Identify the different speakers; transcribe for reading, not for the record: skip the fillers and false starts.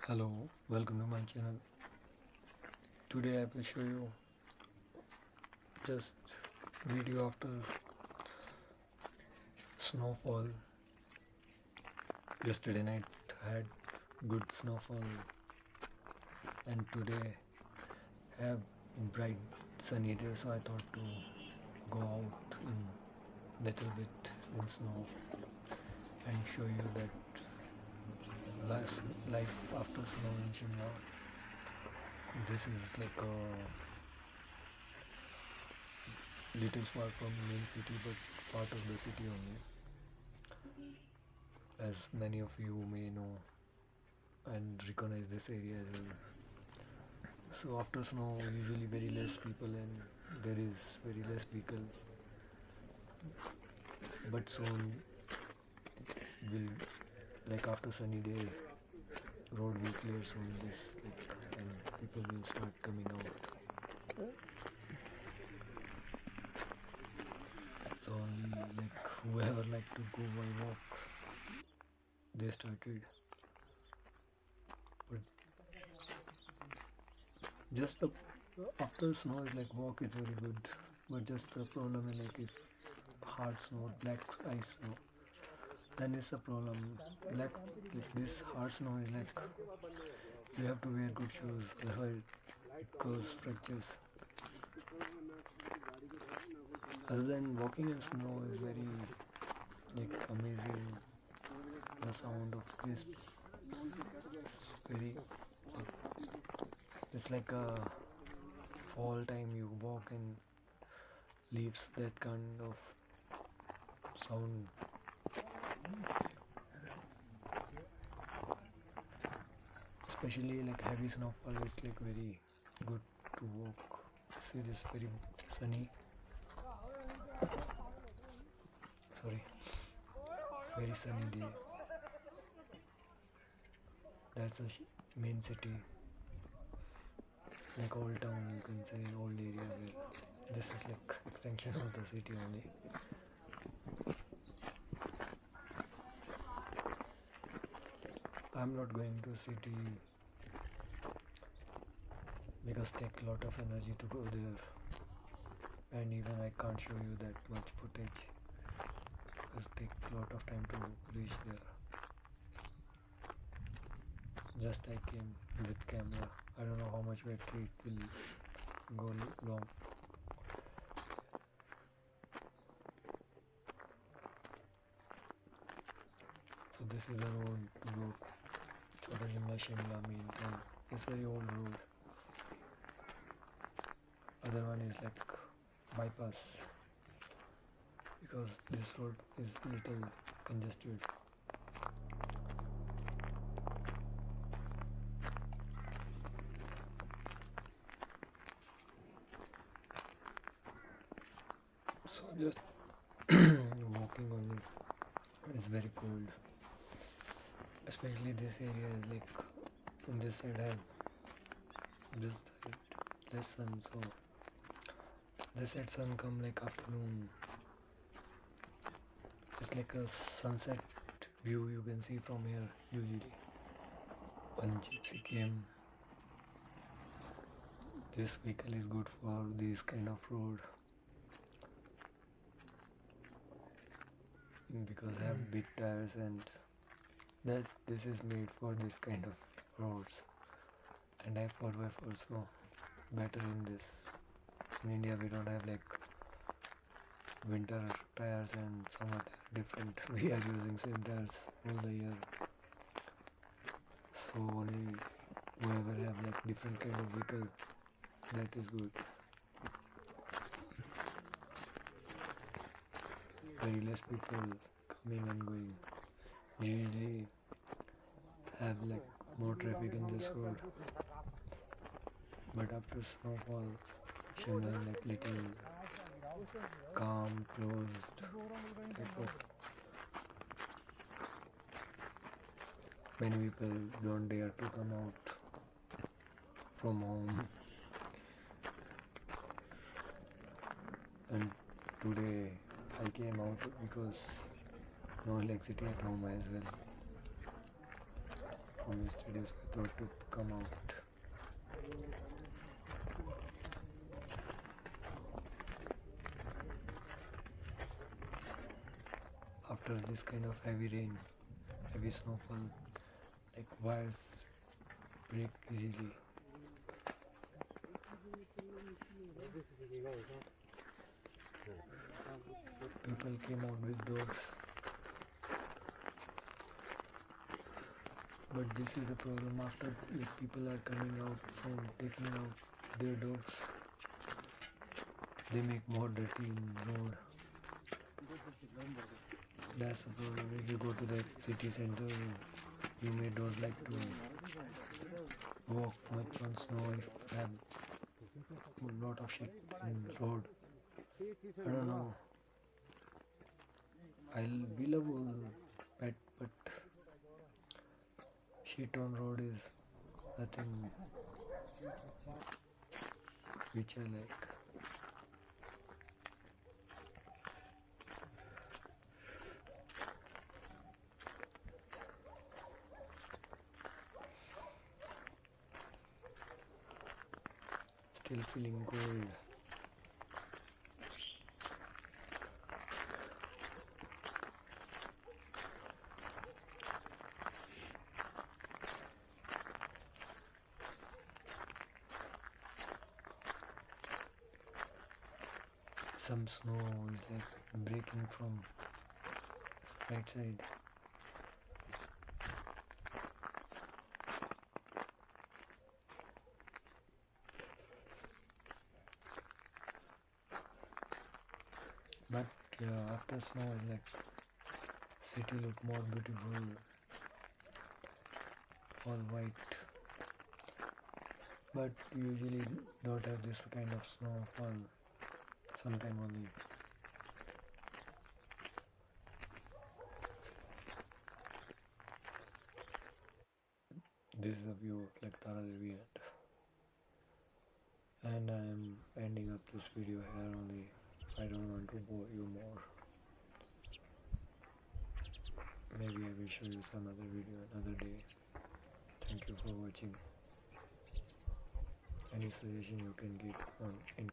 Speaker 1: Hello, welcome to my channel. Today I will show you just video after snowfall. Yesterday night had good snowfall and today have bright sunny day, so I thought to go out in little bit in snow and show you that life after snow in Shimla. This is like a little far from main city but part of the city only, as many of you may know and recognize this area as well. So after snow, usually very less people and there is very less vehicle. But soon will, like after sunny day, road will clear soon. This and people will start coming out. So only whoever like to go by walk, they started. But just the after snow is walk is very good. But just the problem is if hard snow, black ice snow, then it's a problem. This hard snow is you have to wear good shoes, otherwise it causes fractures. Other than walking in snow is very amazing. The sound of crisp, it's very it's like a fall time you walk and leaves that kind of sound. Especially heavy snowfall is very good to walk. This is very sunny. Sorry, very sunny day. That's a main city, old town. You can say old area where this is extension of the city only. I'm not going to city because take a lot of energy to go there, and even I can't show you that much footage because take a lot of time to reach there. Just I came with camera. I don't know how much battery it will go long. So this is the road to go to Shimla main town. It's very old road. Other one is bypass because this road is little congested. So just walking only is very cold. Especially this area is in this side have this side less sun, so this side sun come afternoon. It's like a sunset view you can see from here usually. One gypsy came. This vehicle is good for this kind of road because I have big tires and that this is made for this kind of roads, and I have 4x4, so better in this. In India we don't have winter tires and summer tires different. We are using same tires all the year, so only whoever have different kind of vehicle, that is good. Very less people coming and going. Usually have more traffic in this road, but after snowfall Shimla is little calm, closed type of. Many people don't dare to come out from home, and today I came out because no electricity at home as well from yesterday, so I thought to come out. After this kind of heavy rain, heavy snowfall, like wires break easily. People came out with dogs, but this is the problem. After like people are coming out from taking out their dogs, they make more dirty in road. That's the problem. If you go to the city center, you may don't like to walk much on snow if you have a lot of shit in road. I don't know. We love all pet, but shit on road is nothing which I like. Still feeling cold. Some snow is like breaking from right side. But yeah, after snow is like city look more beautiful, all white. But usually don't have this kind of snowfall. Sometime only. This is a view of like Tara Devi and I am ending up this video here only. I don't want to bore you more. Maybe I will show you some other video another day. Thank you for watching. Any suggestion you can give on in